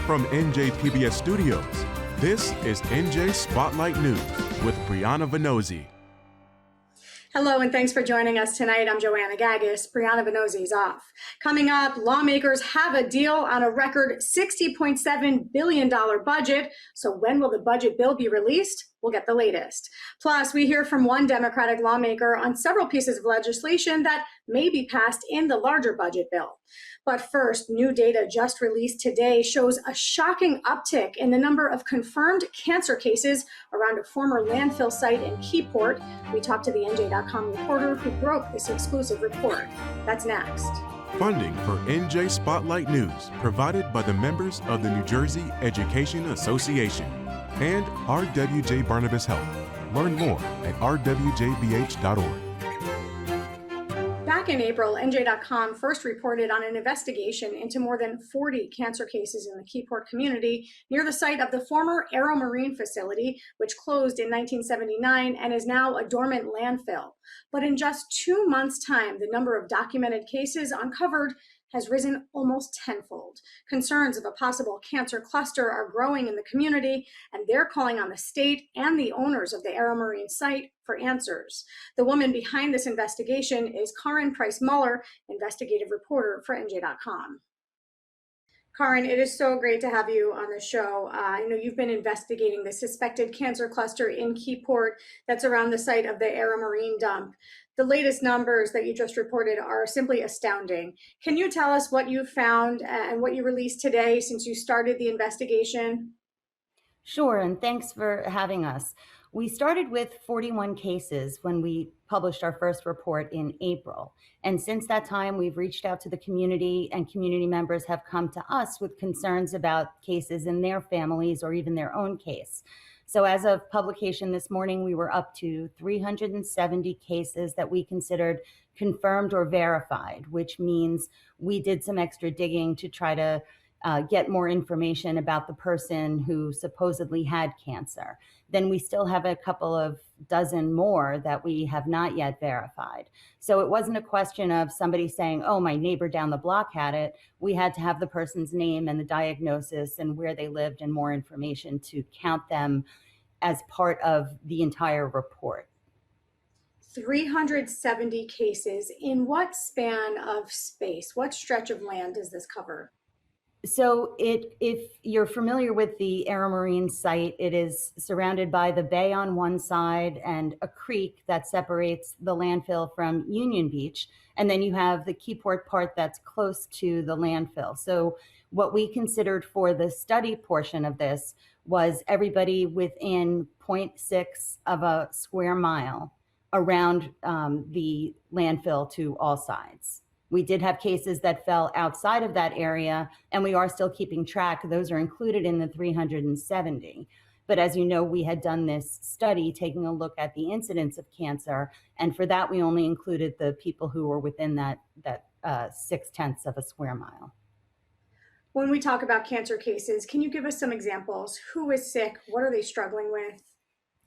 From NJ PBS Studios, this is NJ Spotlight News with Brianna Venozzi. Hello, and thanks for joining us tonight. I'm Joanna Gagis. Brianna Venozzi's off. Coming up, lawmakers have a deal on a record $60.7 billion budget. So when will the budget bill be released? We'll get the latest. Plus, we hear from one Democratic lawmaker on several pieces of legislation that may be passed in the larger budget bill. But first, new data just released today shows a shocking uptick in the number of confirmed cancer cases around a former landfill site in Keyport. We talked to the NJ.com reporter who broke this exclusive report. That's next. Funding for NJ Spotlight News provided by the members of the New Jersey Education Association and RWJ Barnabas Health. Learn more at rwjbh.org. Back in April, NJ.com first reported on an investigation into more than 40 cancer cases in the Keyport community near the site of the former Aero Marine facility, which closed in 1979 and is now a dormant landfill. But in just 2 months' time, the number of documented cases uncovered has risen almost tenfold. Concerns of a possible cancer cluster are growing in the community, and they're calling on the state and the owners of the Aero Marine site for answers. The woman behind this investigation is Karin Price-Muller, investigative reporter for NJ.com. Karin, it is so great to have you on the show. I know you've been investigating the suspected cancer cluster in Keyport that's around the site of the Aero Marine dump. The latest numbers that you just reported are simply astounding. Can you tell us what you found and what you released today since you started the investigation? Sure, and thanks for having us. We started with 41 cases when we published our first report in April. And since that time, we've reached out to the community, and community members have come to us with concerns about cases in their families or even their own case. So as of publication this morning, we were up to 370 cases that we considered confirmed or verified, which means we did some extra digging to try to get more information about the person who supposedly had cancer. Then we still have a couple of dozen more that we have not yet verified. So it wasn't a question of somebody saying, oh, my neighbor down the block had it. We had to have the person's name and the diagnosis and where they lived and more information to count them as part of the entire report. 370 cases. In what span of space? What stretch of land does this cover? So if you're familiar with the Aero Marine site, it is surrounded by the bay on one side and a creek that separates the landfill from Union Beach. And then you have the Keyport part that's close to the landfill. So what we considered for the study portion of this was everybody within 0.6 of a square mile around the landfill to all sides. We did have cases that fell outside of that area, and we are still keeping track. Those are included in the 370. But as you know, we had done this study taking a look at the incidence of cancer, and for that, we only included the people who were within that 0.6 of a square mile. When we talk about cancer cases, can you give us some examples? Who is sick? What are they struggling with?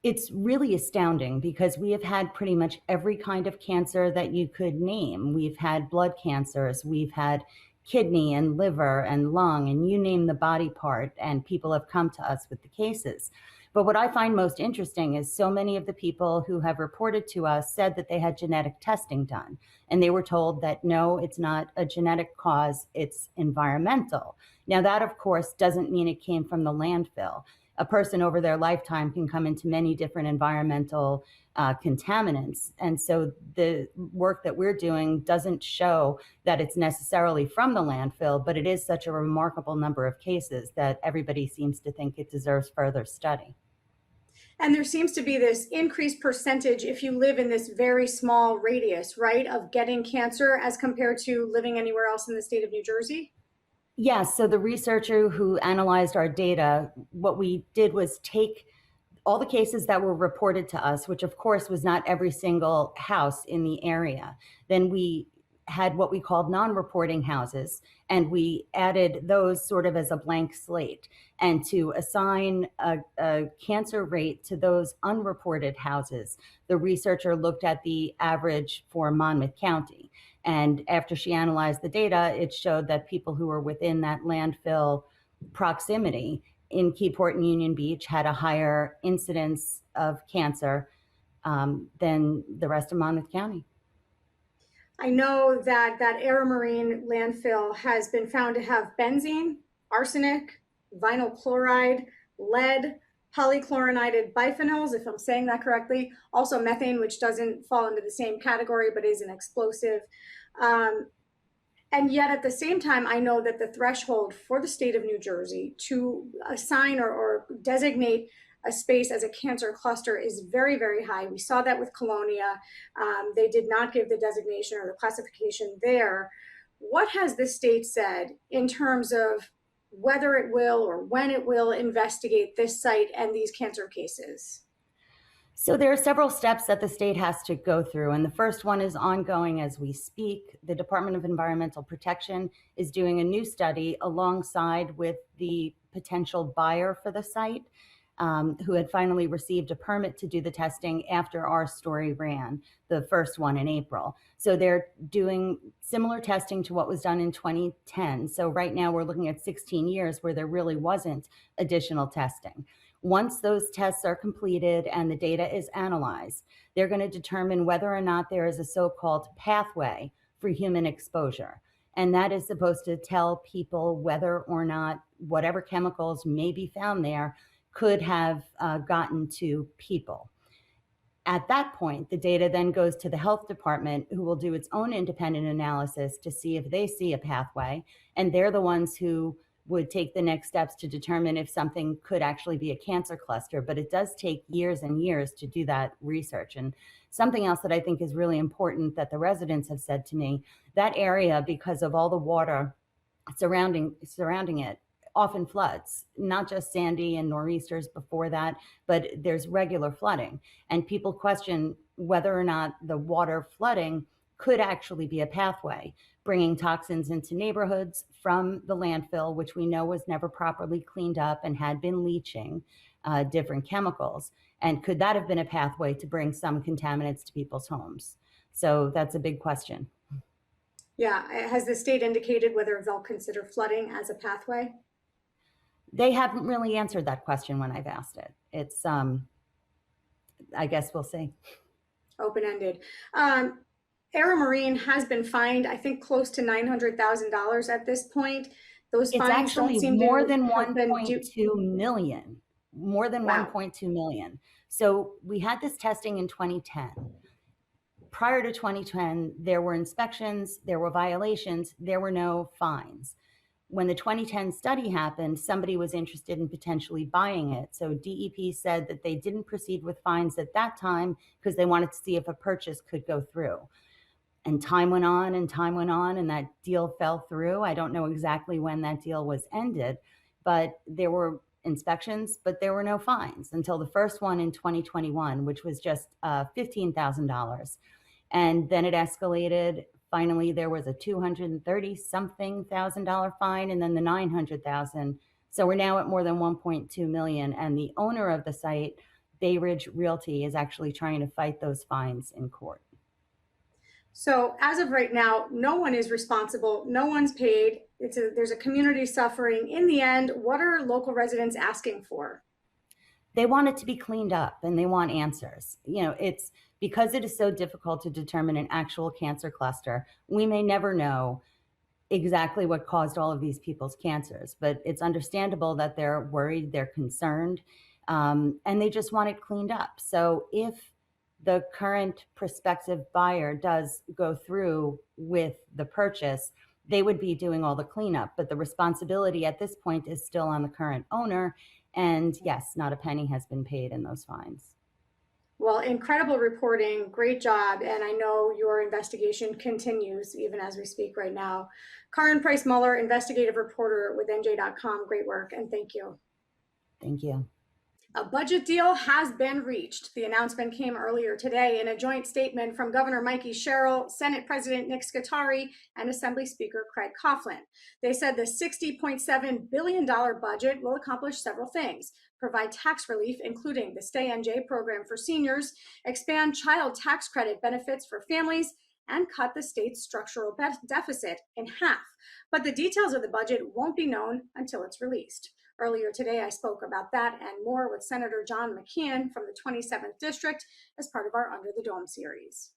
It's really astounding because we have had pretty much every kind of cancer that you could name. We've had blood cancers, we've had kidney and liver and lung, and you name the body part, and people have come to us with the cases. But what I find most interesting is so many of the people who have reported to us said that they had genetic testing done, and they were told that no, it's not a genetic cause, it's environmental. Now that, of course, doesn't mean it came from the landfill. A person over their lifetime can come into many different environmental contaminants. And so the work that we're doing doesn't show that it's necessarily from the landfill, but it is such a remarkable number of cases that everybody seems to think it deserves further study. And there seems to be this increased percentage if you live in this very small radius, right, of getting cancer as compared to living anywhere else in the state of New Jersey? Yes, so the researcher who analyzed our data, what we did was take all the cases that were reported to us, which of course was not every single house in the area. Then we had what we called non-reporting houses, and we added those sort of as a blank slate. And to assign a cancer rate to those unreported houses, the researcher looked at the average for Monmouth County. And after she analyzed the data, it showed that people who were within that landfill proximity in Keyport and Union Beach had a higher incidence of cancer than the rest of Monmouth County. I know that Aero Marine landfill has been found to have benzene, arsenic, vinyl chloride, lead, polychlorinated biphenyls, if I'm saying that correctly, also methane, which doesn't fall into the same category but is an explosive. And yet at the same time, I know that the threshold for the state of New Jersey to assign or designate a space as a cancer cluster is very, very high. We saw that with Colonia. They did not give the designation or the classification there. What has the state said in terms of whether it will or when it will investigate this site and these cancer cases? So there are several steps that the state has to go through, and the first one is ongoing as we speak. The Department of Environmental Protection is doing a new study alongside with the potential buyer for the site, who had finally received a permit to do the testing after our story ran, the first one in April. So they're doing similar testing to what was done in 2010. So right now we're looking at 16 years where there really wasn't additional testing. Once those tests are completed and the data is analyzed, they're going to determine whether or not there is a so-called pathway for human exposure. And that is supposed to tell people whether or not whatever chemicals may be found there could have gotten to people. At that point, the data then goes to the health department, who will do its own independent analysis to see if they see a pathway. And they're the ones who would take the next steps to determine if something could actually be a cancer cluster. But it does take years and years to do that research. And something else that I think is really important that the residents have said to me, that area, because of all the water surrounding it, often floods, not just Sandy and nor'easters before that, but there's regular flooding. And people question whether or not the water flooding could actually be a pathway, bringing toxins into neighborhoods from the landfill, which we know was never properly cleaned up and had been leaching different chemicals. And could that have been a pathway to bring some contaminants to people's homes? So that's a big question. Yeah, has the state indicated whether they'll consider flooding as a pathway? They haven't really answered that question when I've asked it. It's, I guess we'll see. Open-ended. Aero Marine has been fined, I think, close to $900,000 at this point. Those It's fines actually don't seem more to than have been 1.2 million, more than Wow. 1.2 million. So we had this testing in 2010. Prior to 2010, there were inspections, there were violations, there were no fines. When the 2010 study happened, somebody was interested in potentially buying it. So DEP said that they didn't proceed with fines at that time because they wanted to see if a purchase could go through. And time went on and time went on, and that deal fell through. I don't know exactly when that deal was ended, but there were inspections, but there were no fines until the first one in 2021, which was just $15,000. And then it escalated. Finally, there was a $230-something thousand fine, and then the $900,000. So we're now at more than 1.2 million. And the owner of the site, Bay Ridge Realty, is actually trying to fight those fines in court. So as of right now, no one is responsible. No one's paid. There's a community suffering. In the end, what are local residents asking for? They want it to be cleaned up and they want answers. You know, it's because it is so difficult to determine an actual cancer cluster. We may never know exactly what caused all of these people's cancers, but it's understandable that they're worried, they're concerned, and they just want it cleaned up. So if the current prospective buyer does go through with the purchase, they would be doing all the cleanup, but the responsibility at this point is still on the current owner. And yes, not a penny has been paid in those fines. Well, incredible reporting. Great job. And I know your investigation continues even as we speak right now. Karin Price-Muller, investigative reporter with NJ.com. Great work. And thank you. Thank you. A budget deal has been reached. The announcement came earlier today in a joint statement from Governor Mikey Sherrill, Senate President Nick Scutari, and Assembly Speaker Craig Coughlin. They said the $60.7 billion budget will accomplish several things: provide tax relief, including the Stay NJ program for seniors, expand child tax credit benefits for families, and cut the state's structural deficit in half. But the details of the budget won't be known until it's released. Earlier today, I spoke about that and more with Senator John McKeon from the 27th District as part of our Under the Dome series.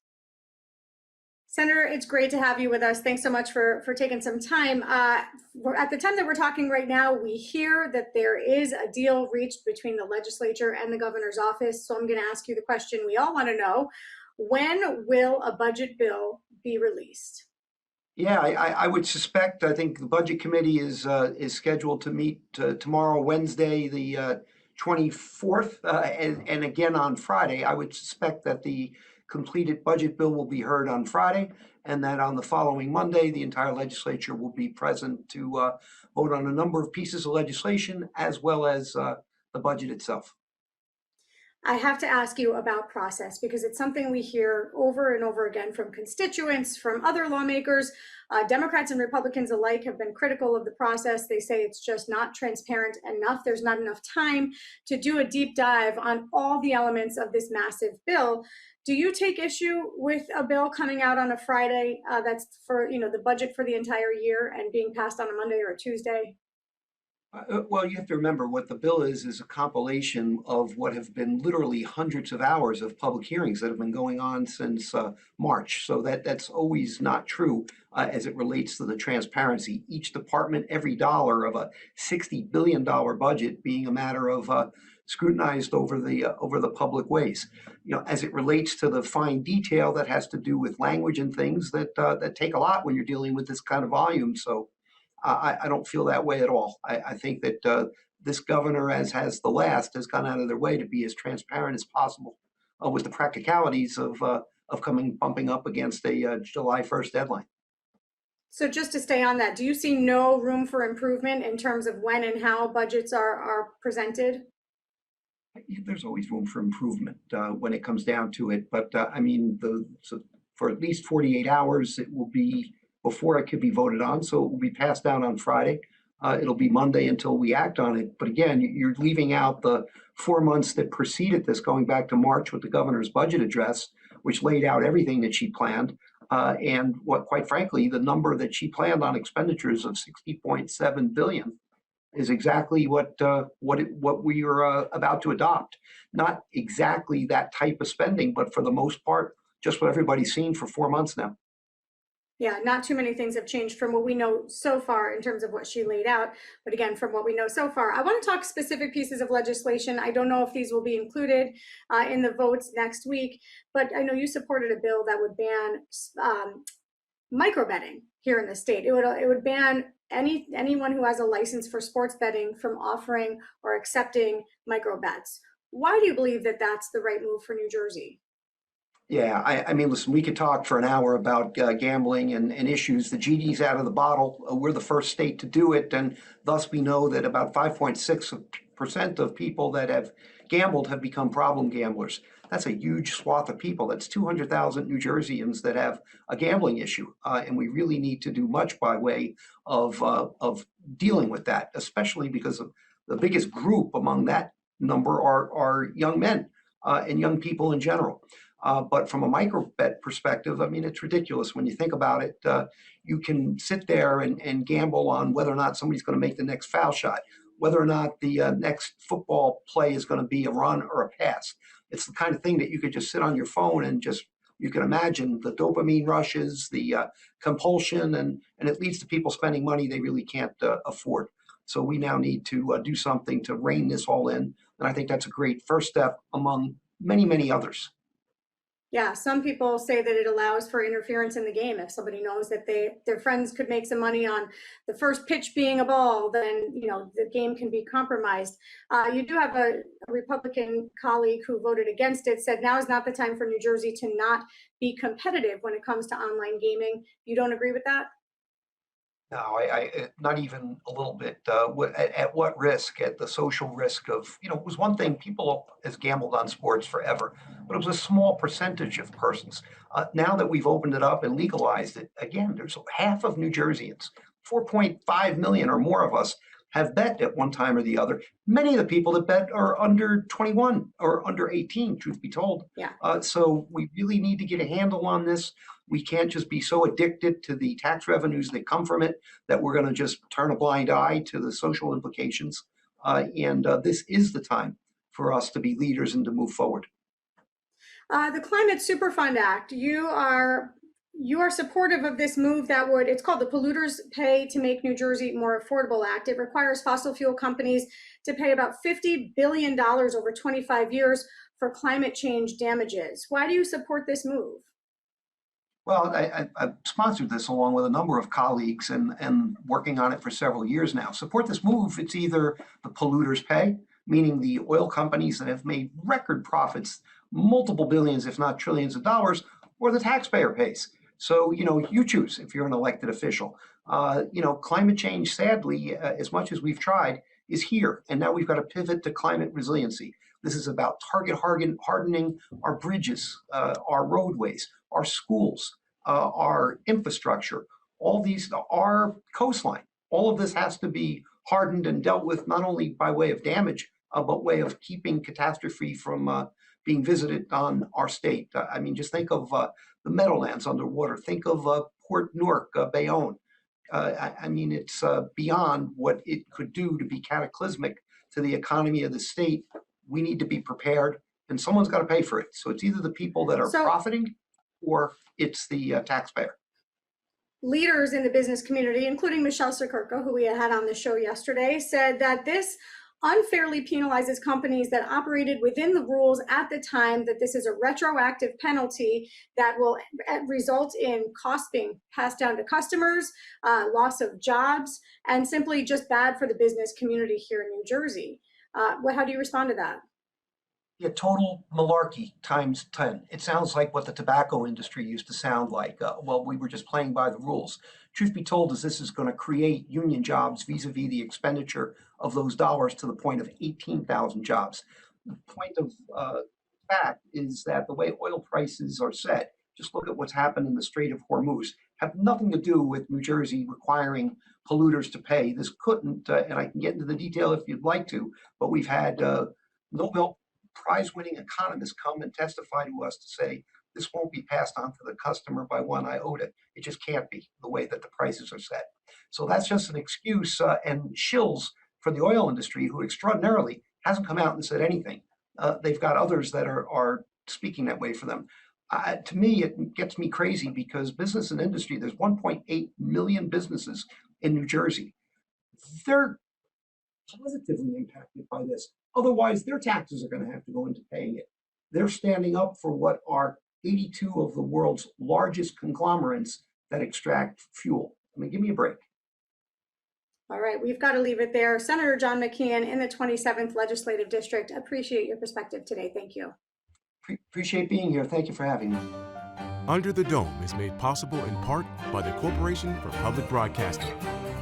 Senator, it's great to have you with us. Thanks so much for taking some time. At the time that we're talking right now, we hear that there is a deal reached between the legislature and the governor's office. So I'm going to ask you the question we all want to know. When will a budget bill be released? Yeah, I would suspect, I think the Budget Committee is scheduled to meet tomorrow, Wednesday, the 24th, and again on Friday. I would suspect that the completed budget bill will be heard on Friday, and that on the following Monday, the entire legislature will be present to vote on a number of pieces of legislation, as well as the budget itself. I have to ask you about process because it's something we hear over and over again from constituents, from other lawmakers. Democrats and Republicans alike have been critical of the process. They say it's just not transparent enough. There's not enough time to do a deep dive on all the elements of this massive bill. Do you take issue with a bill coming out on a Friday that's for the budget for the entire year and being passed on a Monday or a Tuesday? Well, you have to remember what the bill is a compilation of what have been literally hundreds of hours of public hearings that have been going on since March. So that's always not true as it relates to the transparency. Each department, every dollar of a $60 billion budget being a matter of scrutinized over the public ways. As it relates to the fine detail that has to do with language and things that take a lot when you're dealing with this kind of volume. So I don't feel that way at all. I think that this governor, as has the last, has gone out of their way to be as transparent as possible with the practicalities of bumping up against a July 1st deadline. So just to stay on that, do you see no room for improvement in terms of when and how budgets are presented? There's always room for improvement when it comes down to it. But so for at least 48 hours, it will be before it could be voted on. So it will be passed down on Friday. It'll be Monday until we act on it. But again, you're leaving out the 4 months that preceded this, going back to March with the governor's budget address, which laid out everything that she planned. And what, quite frankly, the number that she planned on expenditures of $60.7 billion is exactly what we are about to adopt. Not exactly that type of spending, but for the most part, just what everybody's seen for 4 months now. Yeah, not too many things have changed from what we know so far in terms of what she laid out. But again, from what we know so far, I want to talk specific pieces of legislation. I don't know if these will be included in the votes next week, but I know you supported a bill that would ban micro betting here in the state. It would ban anyone who has a license for sports betting from offering or accepting micro bets. Why do you believe that that's the right move for New Jersey? Yeah, I mean, listen, we could talk for an hour about gambling and issues. The genie's out of the bottle. We're the first state to do it, and thus we know that about 5.6% of people that have gambled have become problem gamblers. That's a huge swath of people. That's 200,000 New Jerseyans that have a gambling issue, and we really need to do much by way of dealing with that, especially because of the biggest group among that number are young men and young people in general. But from a micro bet perspective, I mean, it's ridiculous when you think about it. You can sit there and gamble on whether or not somebody's going to make the next foul shot, whether or not the next football play is going to be a run or a pass. It's the kind of thing that you could just sit on your phone and you can imagine the dopamine rushes, the compulsion, and it leads to people spending money they really can't afford. So we now need to do something to rein this all in. And I think that's a great first step among many, many others. Yeah, some people say that it allows for interference in the game. If somebody knows that their friends could make some money on the first pitch being a ball, then the game can be compromised. You do have a Republican colleague who voted against it, said now is not the time for New Jersey to not be competitive when it comes to online gaming. You don't agree with that? No, I not even a little bit. At what risk? At the social risk of, it was one thing, people has gambled on sports forever, but it was a small percentage of persons. Now that we've opened it up and legalized it, again, there's half of New Jerseyans, 4.5 million or more of us have bet at one time or the other. Many of the people that bet are under 21 or under 18, truth be told. Yeah. So we really need to get a handle on this. We can't just be so addicted to the tax revenues that come from it that we're going to just turn a blind eye to the social implications. And this is the time for us to be leaders and to move forward. The Climate Superfund Act, you are supportive of this move that would, it's called the Polluters Pay to Make New Jersey More Affordable Act. It requires fossil fuel companies to pay about $50 billion over 25 years for climate change damages. Why do you support this move? Well, I've sponsored this along with a number of colleagues and working on it for several years now. Support this move. It's either the polluters pay, meaning the oil companies that have made record profits, multiple billions, if not trillions of dollars, or the taxpayer pays. So, you choose if you're an elected official. Climate change, sadly, as much as we've tried, is here. And now we've got to pivot to climate resiliency. This is about target hardening our bridges, our roadways, our schools, our infrastructure, all these, our coastline. All of this has to be hardened and dealt with not only by way of damage, but way of keeping catastrophe from being visited on our state. Just think of the Meadowlands underwater. Think of Port Newark, Bayonne. It's beyond what it could do to be cataclysmic to the economy of the state. We need to be prepared, and someone's got to pay for it. So it's either the people that are profiting or it's the taxpayer. Leaders in the business community, including Michelle Sikirka, who we had on the show yesterday, said that this unfairly penalizes companies that operated within the rules at the time, that this is a retroactive penalty that will result in costs being passed down to customers, loss of jobs, and simply just bad for the business community here in New Jersey. How do you respond to that? Yeah, total malarkey times 10. It sounds like what the tobacco industry used to sound like. We were just playing by the rules. Truth be told, is this is going to create union jobs vis-a-vis the expenditure of those dollars to the point of 18,000 jobs. The point of fact is that the way oil prices are set, just look at what's happened in the Strait of Hormuz, have nothing to do with New Jersey requiring polluters to pay. This couldn't, and I can get into the detail if you'd like to, but we've had Nobel Prize-winning economists come and testify to us to say this won't be passed on to the customer by one iota. It just can't be the way that the prices are set. So that's just an excuse and shills for the oil industry, who extraordinarily hasn't come out and said anything. They've got others that are speaking that way for them. To me, it gets me crazy because business and industry, there's 1.8 million businesses in New Jersey. They're positively impacted by this. Otherwise, their taxes are going to have to go into paying it. They're standing up for what are 82 of the world's largest conglomerates that extract fuel. Give me a break. All right, we've got to leave it there. Senator John McKeon in the 27th Legislative District. Appreciate your perspective today. Thank you. Appreciate being here. Thank you for having me. Under the Dome is made possible in part by the Corporation for Public Broadcasting,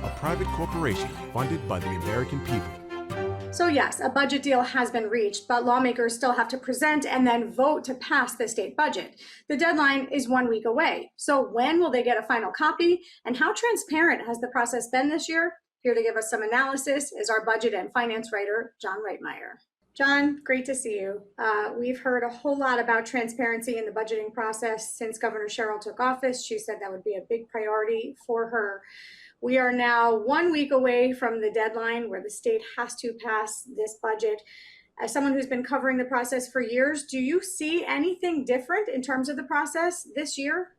a private corporation funded by the American people. So yes, a budget deal has been reached, but lawmakers still have to present and then vote to pass the state budget. The deadline is 1 week away. So when will they get a final copy? And how transparent has the process been this year? Here to give us some analysis is our budget and finance writer, John Reitmeyer. John, great to see you. We've heard a whole lot about transparency in the budgeting process since Governor Sherrill took office. She said that would be a big priority for her. We are now 1 week away from the deadline where the state has to pass this budget. As someone who's been covering the process for years, do you see anything different in terms of the process this year?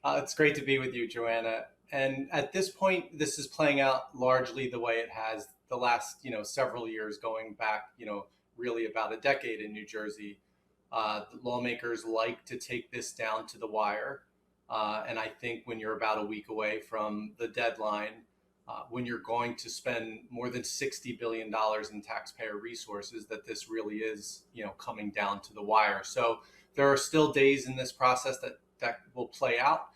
It's great to be with you, Joanna. And at this point, this is playing out largely the way it has the last, several years, going back, really about a decade in New Jersey. The lawmakers like to take this down to the wire. And I think when you're about a week away from the deadline, when you're going to spend more than $60 billion in taxpayer resources, that this really is, coming down to the wire. So there are still days in this process that will play out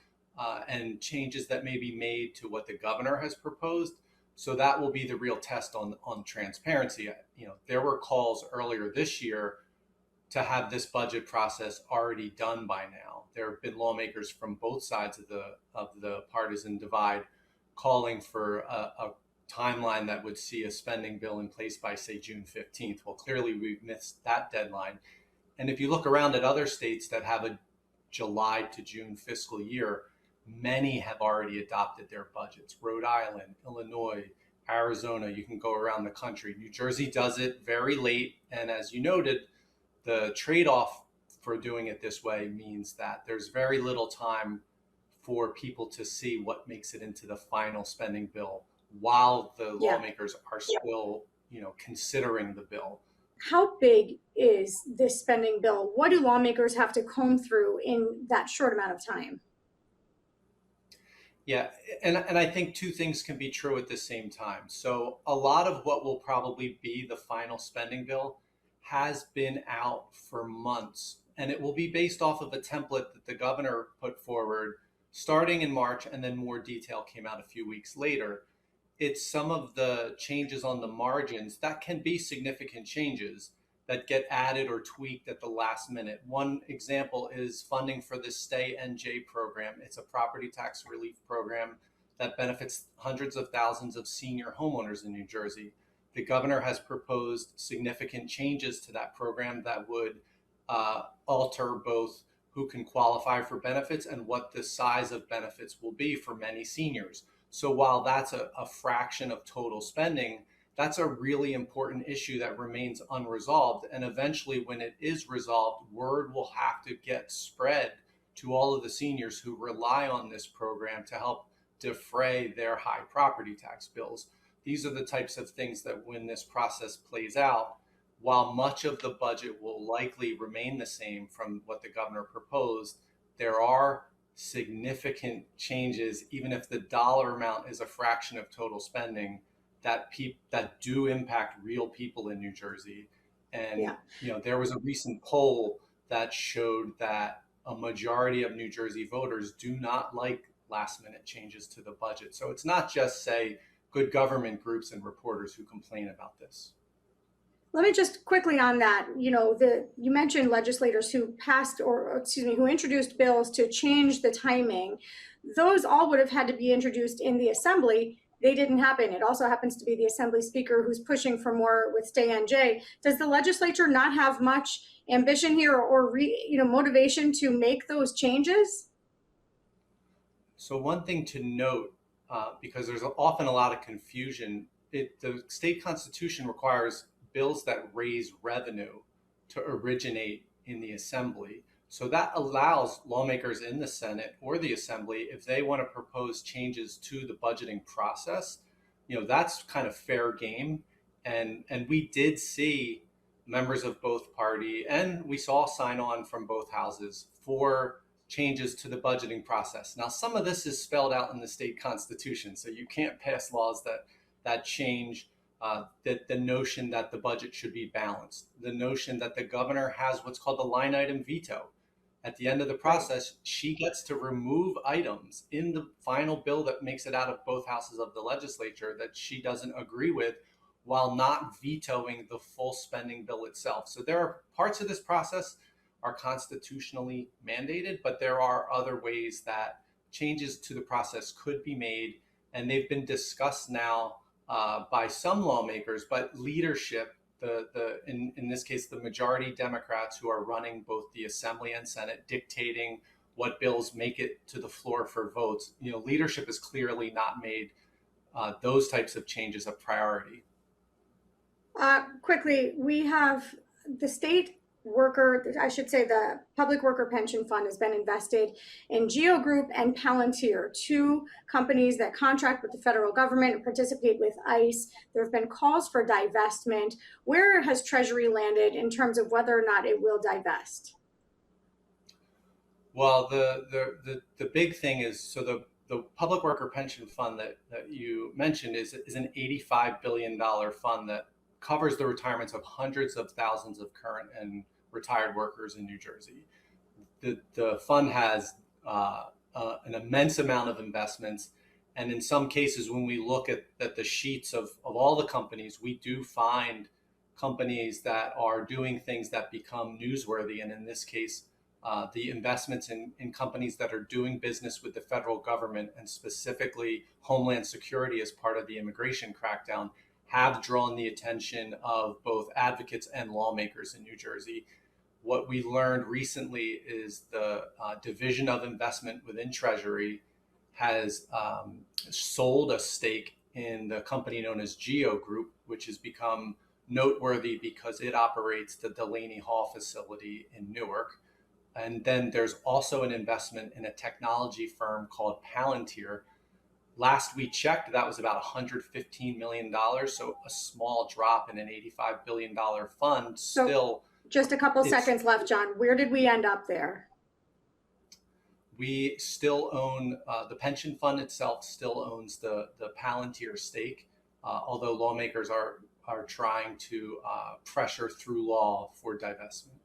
and changes that may be made to what the governor has proposed. So that will be the real test on transparency. There were calls earlier this year to have this budget process already done by now. There have been lawmakers from both sides of the partisan divide calling for a timeline that would see a spending bill in place by, say, June 15th. Well, clearly we've missed that deadline. And if you look around at other states that have a July to June fiscal year, many have already adopted their budgets. Rhode Island, Illinois, Arizona, you can go around the country. New Jersey does it very late. And as you noted, the trade-off for doing it this way means that there's very little time for people to see what makes it into the final spending bill while the lawmakers are still, considering the bill. How big is this spending bill? What do lawmakers have to comb through in that short amount of time? Yeah, and I think two things can be true at the same time. So a lot of what will probably be the final spending bill has been out for months, and it will be based off of a template that the governor put forward starting in March, and then more detail came out a few weeks later. It's some of the changes on the margins that can be significant changes that get added or tweaked at the last minute. One example is funding for the Stay NJ program. It's a property tax relief program that benefits hundreds of thousands of senior homeowners in New Jersey. The governor has proposed significant changes to that program that would alter both who can qualify for benefits and what the size of benefits will be for many seniors. So while that's a fraction of total spending, that's a really important issue that remains unresolved. And eventually, when it is resolved, word will have to get spread to all of the seniors who rely on this program to help defray their high property tax bills. These are the types of things that when this process plays out, while much of the budget will likely remain the same from what the governor proposed, there are significant changes, even if the dollar amount is a fraction of total spending, that do impact real people in New Jersey. And there was a recent poll that showed that a majority of New Jersey voters do not like last minute changes to the budget. So it's not just, say, good government groups and reporters who complain about this. Let me just quickly on that, you mentioned legislators who who introduced bills to change the timing. Those all would have had to be introduced in the assembly. They didn't happen. It also happens to be the assembly speaker who's pushing for more with Stay NJ. Does the legislature not have much ambition here or motivation to make those changes? So one thing to note, because there's often a lot of confusion, the state constitution requires bills that raise revenue to originate in the assembly. So that allows lawmakers in the Senate or the assembly, if they want to propose changes to the budgeting process, that's kind of fair game. And we did see members of both party, and we saw sign on from both houses for changes to the budgeting process. Now, some of this is spelled out in the state constitution, so you can't pass laws that change the notion that the budget should be balanced, the notion that the governor has what's called the line item veto. At the end of the process, she gets to remove items in the final bill that makes it out of both houses of the legislature that she doesn't agree with, while not vetoing the full spending bill itself. So there are parts of this process are constitutionally mandated, but there are other ways that changes to the process could be made, and they've been discussed now by some lawmakers, but leadership, in this case, the majority Democrats who are running both the Assembly and Senate, dictating what bills make it to the floor for votes. Leadership has clearly not made those types of changes a priority. Quickly, we have the state the Public Worker Pension Fund has been invested in Geo Group and Palantir, two companies that contract with the federal government and participate with ICE. There have been calls for divestment. Where has Treasury landed in terms of whether or not it will divest? Well, the big thing is, so the Public Worker Pension Fund that you mentioned is an $85 billion fund that covers the retirements of hundreds of thousands of current and retired workers in New Jersey. The fund has an immense amount of investments. And in some cases, when we look at the sheets of all the companies, we do find companies that are doing things that become newsworthy. And in this case, the investments in companies that are doing business with the federal government and specifically Homeland Security as part of the immigration crackdown have drawn the attention of both advocates and lawmakers in New Jersey. What we learned recently is the Division of Investment within Treasury has sold a stake in the company known as Geo Group, which has become noteworthy because it operates the Delaney Hall facility in Newark. And then there's also an investment in a technology firm called Palantir. Last we checked, that was about $115 million. So a small drop in an $85 billion fund. Just a couple seconds left, John. Where did we end up there? We still own, the pension fund itself still owns the Palantir stake, although lawmakers are trying to pressure through law for divestment.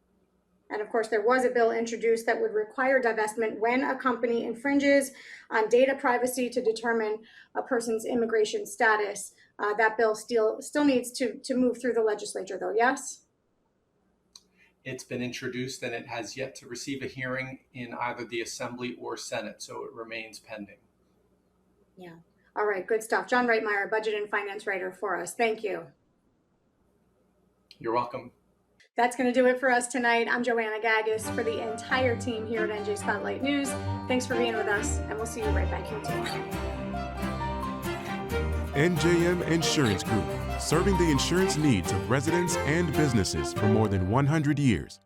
And of course, there was a bill introduced that would require divestment when a company infringes on data privacy to determine a person's immigration status. That bill still needs to move through the legislature, though, yes? It's been introduced and it has yet to receive a hearing in either the Assembly or Senate, so it remains pending. Yeah. All right, good stuff. John Reitmeyer, budget and finance writer for us. Thank you. You're welcome. That's going to do it for us tonight. I'm Joanna Gagis for the entire team here at NJ Spotlight News. Thanks for being with us, and we'll see you right back here tomorrow. NJM Insurance Group, serving the insurance needs of residents and businesses for more than 100 years.